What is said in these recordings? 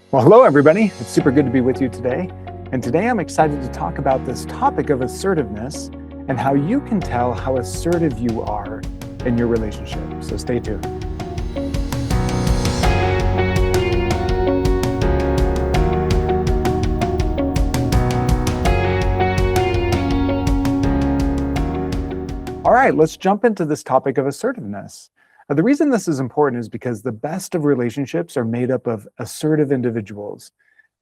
Well, hello, everybody. It's super good to be with you today. And today I'm excited to talk about this topic of assertiveness and how you can tell how assertive you are in your relationship. So stay tuned. All right, let's jump into this topic of assertiveness. The reason this is important is because the best of relationships are made up of assertive individuals.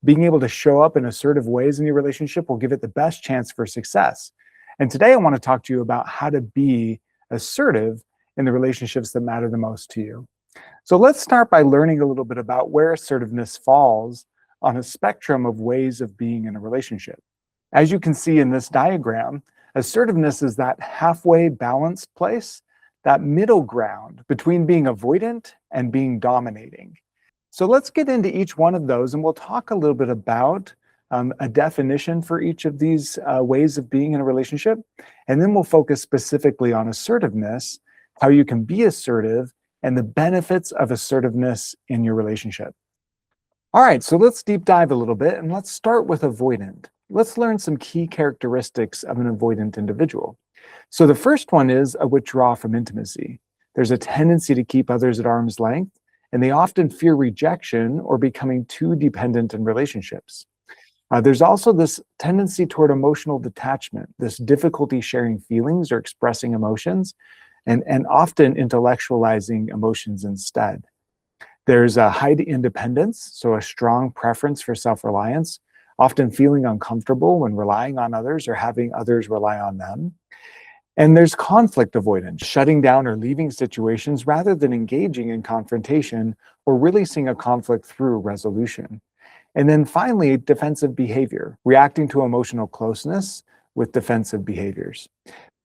Being able to show up in assertive ways in your relationship will give it the best chance for success. And today I want to talk to you about how to be assertive in the relationships that matter the most to you. So let's start by learning a little bit about where assertiveness falls on a spectrum of ways of being in a relationship. As you can see in this diagram, assertiveness is that halfway balanced place, that middle ground between being avoidant and being dominating. So let's get into each one of those, and we'll talk a little bit about a definition for each of these ways of being in a relationship. And then we'll focus specifically on assertiveness, how you can be assertive, and the benefits of assertiveness in your relationship. All right, so let's deep dive a little bit, and let's start with avoidant. Let's learn some key characteristics of an avoidant individual. So the first one is a withdrawal from intimacy. There's a tendency to keep others at arm's length, and they often fear rejection or becoming too dependent in relationships. There's also this tendency toward emotional detachment, this difficulty sharing feelings or expressing emotions, and often intellectualizing emotions instead. There's a high independence, so a strong preference for self-reliance, often feeling uncomfortable when relying on others or having others rely on them. And there's conflict avoidance, shutting down or leaving situations rather than engaging in confrontation or really seeing a conflict through resolution. And then finally, defensive behavior, reacting to emotional closeness with defensive behaviors.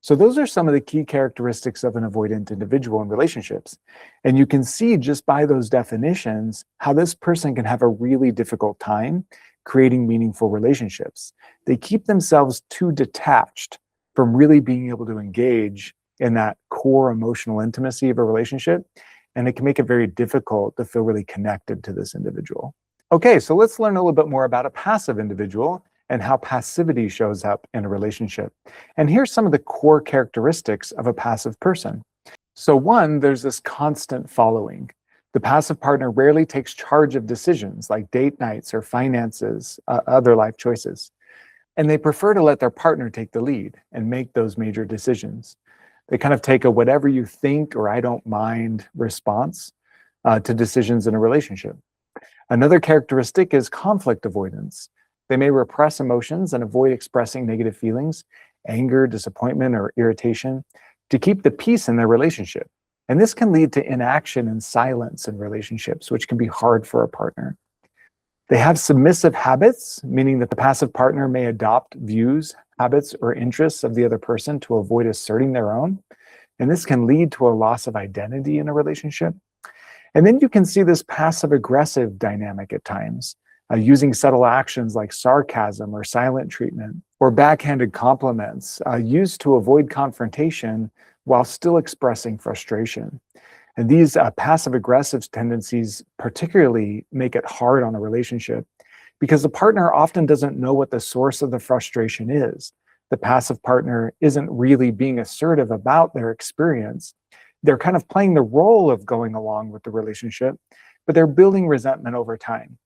So those are some of the key characteristics of an avoidant individual in relationships. And you can see just by those definitions how this person can have a really difficult time creating meaningful relationships. They keep themselves too detached from really being able to engage in that core emotional intimacy of a relationship. And it can make it very difficult to feel really connected to this individual. Okay, so let's learn a little bit more about a passive individual and how passivity shows up in a relationship. And here's some of the core characteristics of a passive person. So one, there's this constant following. The passive partner rarely takes charge of decisions like date nights or finances, other life choices. And they prefer to let their partner take the lead and make those major decisions. They kind of take a whatever you think or I don't mind response to decisions in a relationship. Another characteristic is conflict avoidance. They may repress emotions and avoid expressing negative feelings, anger, disappointment, or irritation to keep the peace in their relationship. And this can lead to inaction and silence in relationships, which can be hard for a partner. They have submissive habits, meaning that the passive partner may adopt views, habits, or interests of the other person to avoid asserting their own. And this can lead to a loss of identity in a relationship. And then you can see this passive-aggressive dynamic at times, using subtle actions like sarcasm or silent treatment or backhanded compliments used to avoid confrontation while still expressing frustration. And these passive-aggressive tendencies particularly make it hard on a relationship because the partner often doesn't know what the source of the frustration is. The passive partner isn't really being assertive about their experience. They're kind of playing the role of going along with the relationship, but they're building resentment over time.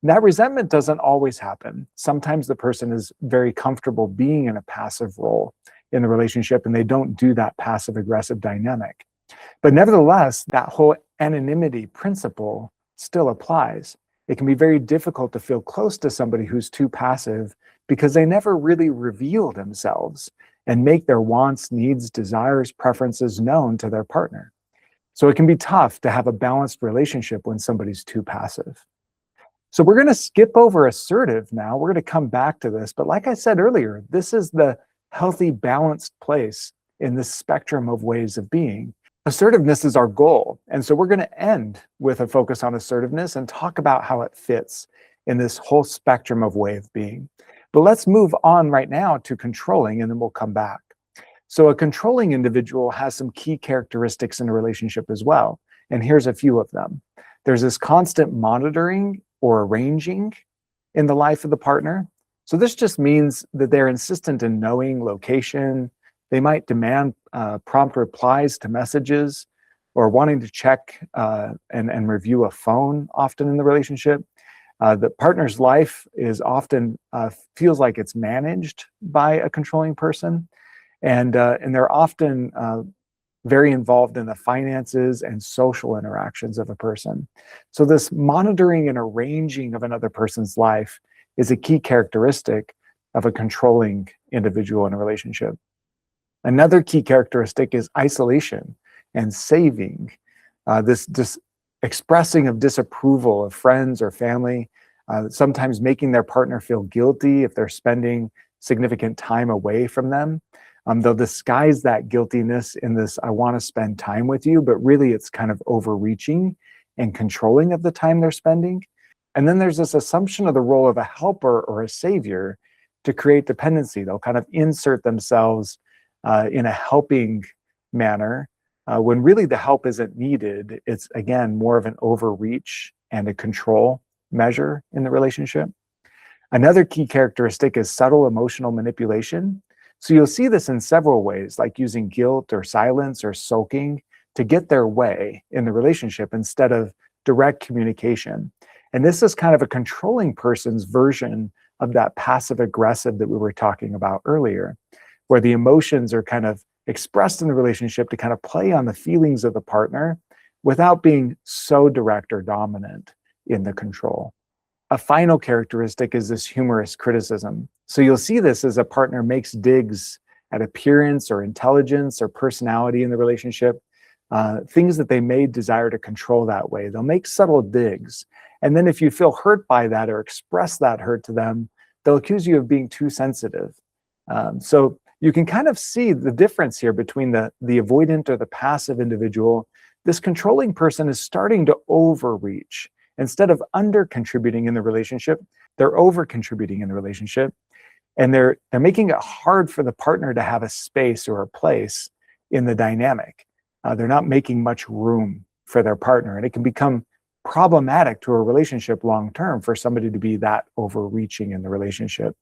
And that resentment doesn't always happen. Sometimes the person is very comfortable being in a passive role in the relationship, and they don't do that passive-aggressive dynamic. But nevertheless, that whole anonymity principle still applies. It can be very difficult to feel close to somebody who's too passive because they never really reveal themselves and make their wants, needs, desires, preferences known to their partner. So it can be tough to have a balanced relationship when somebody's too passive. So we're going to skip over assertive now. We're going to come back to this. But like I said earlier, this is the healthy, balanced place in this spectrum of ways of being. Assertiveness is our goal. And so we're going to end with a focus on assertiveness and talk about how it fits in this whole spectrum of way of being. But let's move on right now to controlling, and then we'll come back. So a controlling individual has some key characteristics in a relationship as well. And here's a few of them. There's this constant monitoring or arranging in the life of the partner. So this just means that they're insistent in knowing location. They might demand prompt replies to messages or wanting to check and review a phone often in the relationship. The partner's life is often feels like it's managed by a controlling person, and they're often very involved in the finances and social interactions of a person. So this monitoring and arranging of another person's life is a key characteristic of a controlling individual in a relationship. Another key characteristic is isolation and saving. This expressing of disapproval of friends or family, sometimes making their partner feel guilty if they're spending significant time away from them. They'll disguise that guiltiness in this, I want to spend time with you, but really it's kind of overreaching and controlling of the time they're spending. And then there's this assumption of the role of a helper or a savior to create dependency. They'll kind of insert themselves in a helping manner when really the help isn't needed. It's, again, more of an overreach and a control measure in the relationship. Another key characteristic is subtle emotional manipulation. So you'll see this in several ways, like using guilt or silence or sulking to get their way in the relationship instead of direct communication. And this is kind of a controlling person's version of that passive aggressive that we were talking about earlier, where the emotions are kind of expressed in the relationship to kind of play on the feelings of the partner without being so direct or dominant in the control. A final characteristic is this humorous criticism. So you'll see this as a partner makes digs at appearance or intelligence or personality in the relationship, things that they may desire to control that way. They'll make subtle digs. And then if you feel hurt by that or express that hurt to them, they'll accuse you of being too sensitive. So you can kind of see the difference here between the avoidant or the passive individual. This controlling person is starting to overreach. Instead of under contributing in the relationship, they're over contributing in the relationship. And they're making it hard for the partner to have a space or a place in the dynamic. They're not making much room for their partner. And it can become problematic to a relationship long-term for somebody to be that overreaching in the relationship.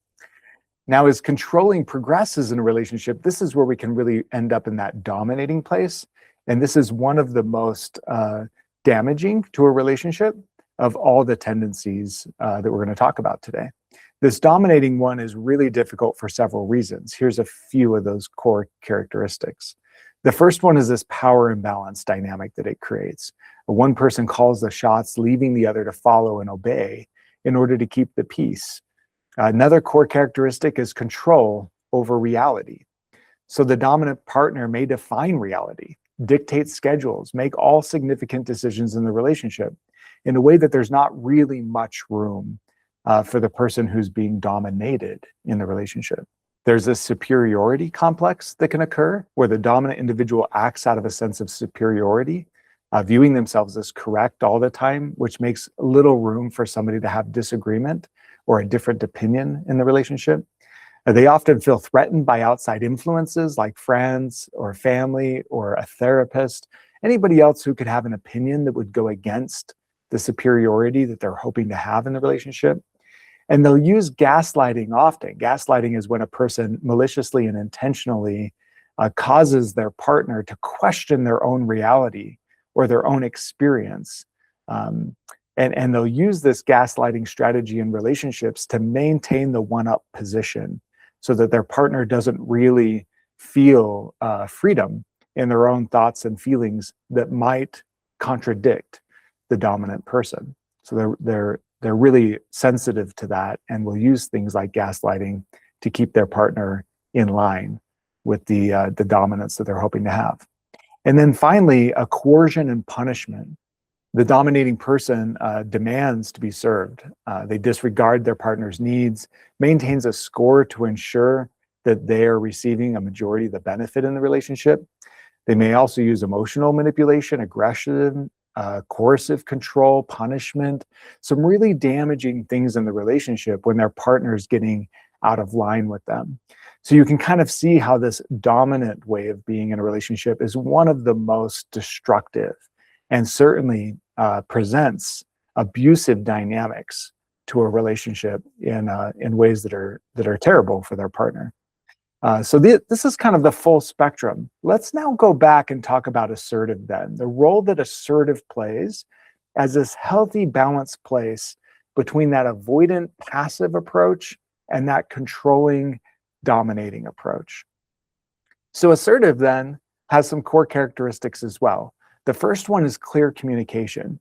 Now, as controlling progresses in a relationship, this is where we can really end up in that dominating place. And this is one of the most damaging to a relationship of all the tendencies that we're going to talk about today. This dominating one is really difficult for several reasons. Here's a few of those core characteristics. The first one is this power imbalance dynamic that it creates. One person calls the shots, leaving the other to follow and obey in order to keep the peace. Another core characteristic is control over reality. So the dominant partner may define reality, dictate schedules, make all significant decisions in the relationship in a way that there's not really much room for the person who's being dominated in the relationship. There's a superiority complex that can occur where the dominant individual acts out of a sense of superiority, viewing themselves as correct all the time, which makes little room for somebody to have disagreement or a different opinion in the relationship. They often feel threatened by outside influences like friends or family or a therapist, anybody else who could have an opinion that would go against the superiority that they're hoping to have in the relationship. And they'll use gaslighting often. Gaslighting is when a person maliciously and intentionally causes their partner to question their own reality or their own experience. And they'll use this gaslighting strategy in relationships to maintain the one-up position so that their partner doesn't really feel freedom in their own thoughts and feelings that might contradict the dominant person. So they're really sensitive to that and will use things like gaslighting to keep their partner in line with the dominance that they're hoping to have. And then finally, a coercion and punishment. The dominating person demands to be served. They disregard their partner's needs, maintains a score to ensure that they are receiving a majority of the benefit in the relationship. They may also use emotional manipulation, aggression, coercive control, punishment, some really damaging things in the relationship when their partner is getting out of line with them. So you can kind of see how this dominant way of being in a relationship is one of the most destructive and certainly presents abusive dynamics to a relationship in ways that are terrible for their partner. So this is kind of the full spectrum. Let's now go back and talk about assertive then. The role that assertive plays as this healthy, balanced place between that avoidant, passive approach and that controlling, dominating approach. So assertive then has some core characteristics as well. The first one is clear communication.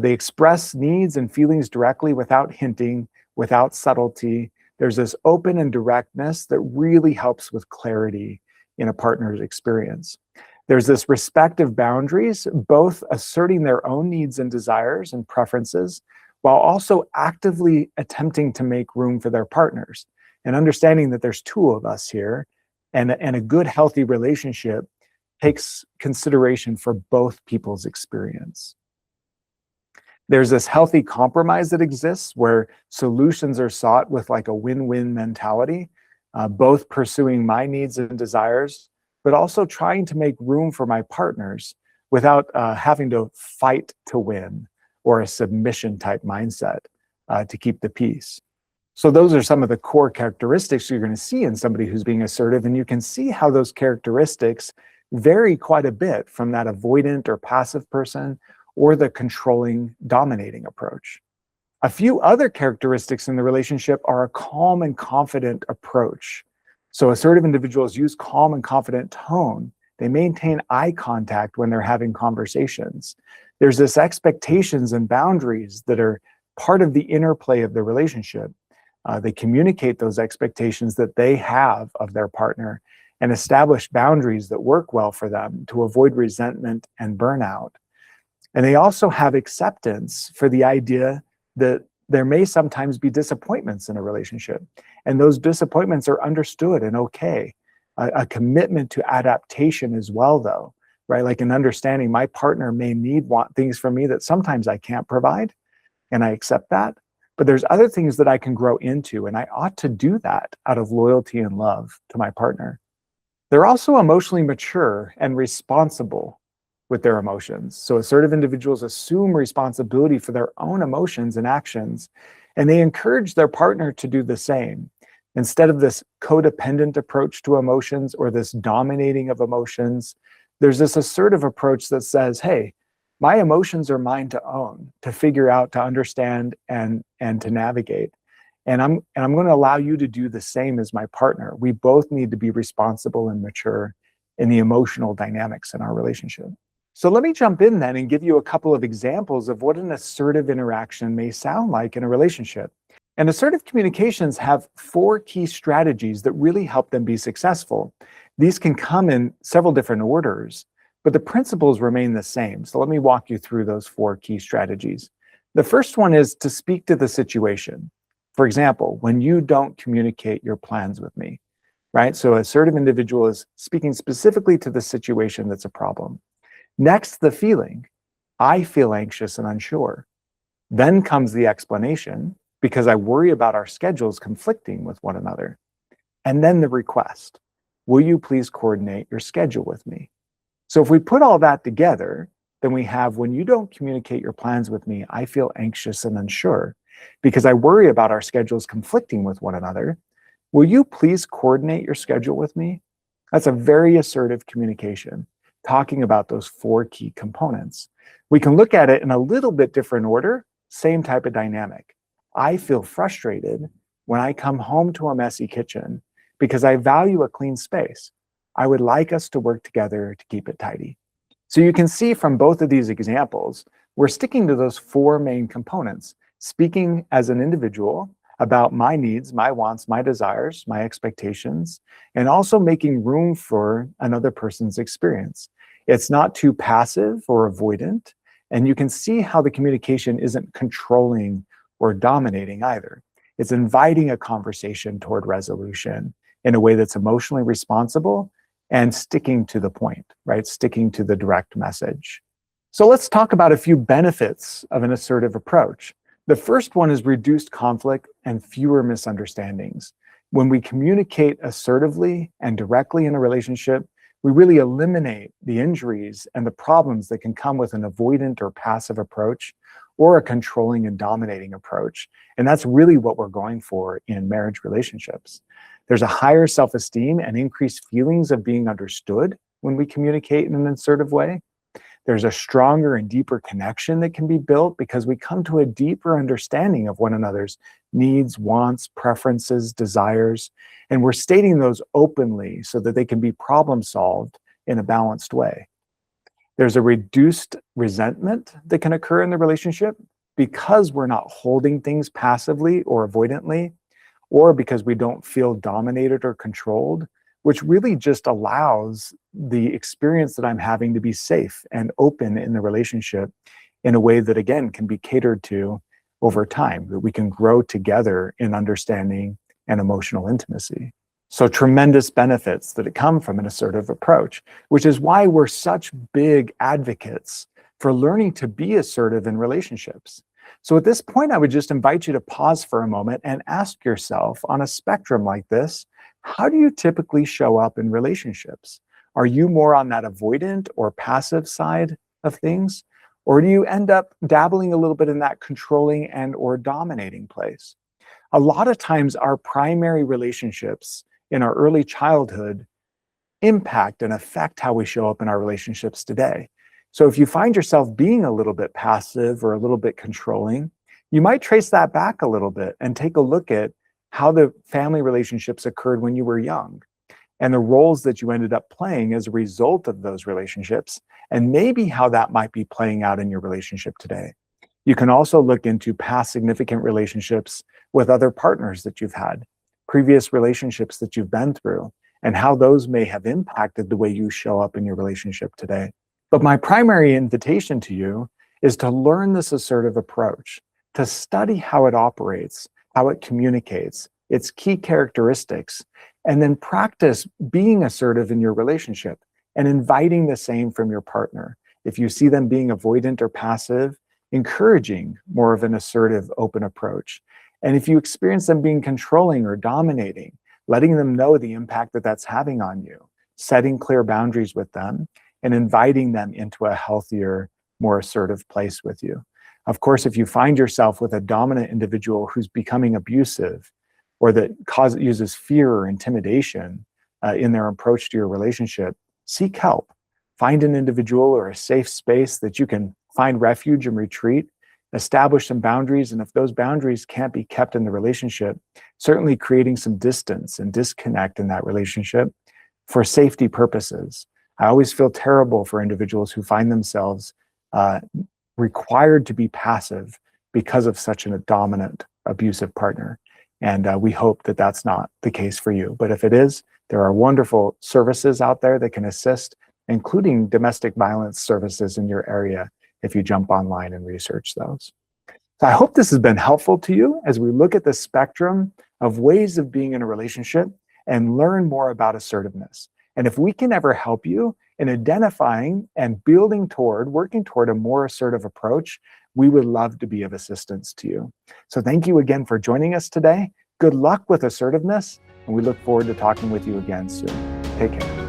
They express needs and feelings directly without hinting, without subtlety. There's this open and directness that really helps with clarity in a partner's experience. There's this respect of boundaries, both asserting their own needs and desires and preferences, while also actively attempting to make room for their partners and understanding that there's two of us here, and a good, healthy relationship takes consideration for both people's experience. There's this healthy compromise that exists where solutions are sought with like a win-win mentality, both pursuing my needs and desires, but also trying to make room for my partners without having to fight to win or a submission type mindset to keep the peace. So those are some of the core characteristics you're going to see in somebody who's being assertive, and you can see how those characteristics vary quite a bit from that avoidant or passive person or the controlling, dominating approach. A few other characteristics in the relationship are a calm and confident approach. So assertive individuals use calm and confident tone. They maintain eye contact when they're having conversations. There's this expectations and boundaries that are part of the interplay of the relationship. They communicate those expectations that they have of their partner and establish boundaries that work well for them to avoid resentment and burnout. And they also have acceptance for the idea that there may sometimes be disappointments in a relationship. And those disappointments are understood and okay. A commitment to adaptation as well, though, right? Like an understanding my partner may want things from me that sometimes I can't provide, and I accept that. But there's other things that I can grow into, and I ought to do that out of loyalty and love to my partner. They're also emotionally mature and responsible with their emotions. So assertive individuals assume responsibility for their own emotions and actions, and they encourage their partner to do the same. Instead of this codependent approach to emotions or this dominating of emotions, there's this assertive approach that says, hey, my emotions are mine to own, to figure out, to understand, and to navigate. And I'm going to allow you to do the same as my partner. We both need to be responsible and mature in the emotional dynamics in our relationship. So let me jump in then and give you a couple of examples of what an assertive interaction may sound like in a relationship. And assertive communications have 4 key strategies that really help them be successful. These can come in several different orders, but the principles remain the same. So let me walk you through those 4 key strategies. The first one is to speak to the situation. For example, when you don't communicate your plans with me, right? So assertive individual is speaking specifically to the situation that's a problem. Next, the feeling. I feel anxious and unsure. Then comes the explanation, because I worry about our schedules conflicting with one another. And then the request. Will you please coordinate your schedule with me? So if we put all that together, then we have, when you don't communicate your plans with me, I feel anxious and unsure because I worry about our schedules conflicting with one another. Will you please coordinate your schedule with me? That's a very assertive communication, talking about those 4 key components. We can look at it in a little bit different order, same type of dynamic. I feel frustrated when I come home to a messy kitchen because I value a clean space. I would like us to work together to keep it tidy. So you can see from both of these examples, we're sticking to those 4 main components, speaking as an individual about my needs, my wants, my desires, my expectations, and also making room for another person's experience. It's not too passive or avoidant, and you can see how the communication isn't controlling or dominating either. It's inviting a conversation toward resolution in a way that's emotionally responsible and sticking to the point, right? Sticking to the direct message. So let's talk about a few benefits of an assertive approach. The first one is reduced conflict and fewer misunderstandings. When we communicate assertively and directly in a relationship, we really eliminate the injuries and the problems that can come with an avoidant or passive approach, or a controlling and dominating approach. And that's really what we're going for in marriage relationships. There's a higher self-esteem and increased feelings of being understood when we communicate in an assertive way. There's a stronger and deeper connection that can be built because we come to a deeper understanding of one another's needs, wants, preferences, desires, and we're stating those openly so that they can be problem solved in a balanced way. There's a reduced resentment that can occur in the relationship because we're not holding things passively or avoidantly, or because we don't feel dominated or controlled, which really just allows the experience that I'm having to be safe and open in the relationship in a way that, again, can be catered to over time, that we can grow together in understanding and emotional intimacy. So tremendous benefits that come from an assertive approach, which is why we're such big advocates for learning to be assertive in relationships. So at this point, I would just invite you to pause for a moment and ask yourself, on a spectrum like this, how do you typically show up in relationships? Are you more on that avoidant or passive side of things? Or do you end up dabbling a little bit in that controlling and or dominating place? A lot of times our primary relationships in our early childhood impact and affect how we show up in our relationships today. So if you find yourself being a little bit passive or a little bit controlling, you might trace that back a little bit and take a look at how the family relationships occurred when you were young and the roles that you ended up playing as a result of those relationships, and maybe how that might be playing out in your relationship today. You can also look into past significant relationships with other partners that you've had, previous relationships that you've been through, and how those may have impacted the way you show up in your relationship today. But my primary invitation to you is to learn this assertive approach, to study how it operates, how it communicates, its key characteristics, and then practice being assertive in your relationship and inviting the same from your partner. If you see them being avoidant or passive, encouraging more of an assertive, open approach. And if you experience them being controlling or dominating, letting them know the impact that that's having on you, setting clear boundaries with them, and inviting them into a healthier, more assertive place with you. Of course, if you find yourself with a dominant individual who's becoming abusive or that uses fear or intimidation in their approach to your relationship, seek help. Find an individual or a safe space that you can find refuge and retreat, establish some boundaries, and if those boundaries can't be kept in the relationship, certainly creating some distance and disconnect in that relationship for safety purposes. I always feel terrible for individuals who find themselves required to be passive because of such a dominant, abusive partner. And we hope that that's not the case for you. But if it is, there are wonderful services out there that can assist, including domestic violence services in your area, if you jump online and research those. So I hope this has been helpful to you as we look at the spectrum of ways of being in a relationship and learn more about assertiveness. And if we can ever help you in identifying and working toward a more assertive approach, we would love to be of assistance to you. So thank you again for joining us today. Good luck with assertiveness, and we look forward to talking with you again soon. Take care.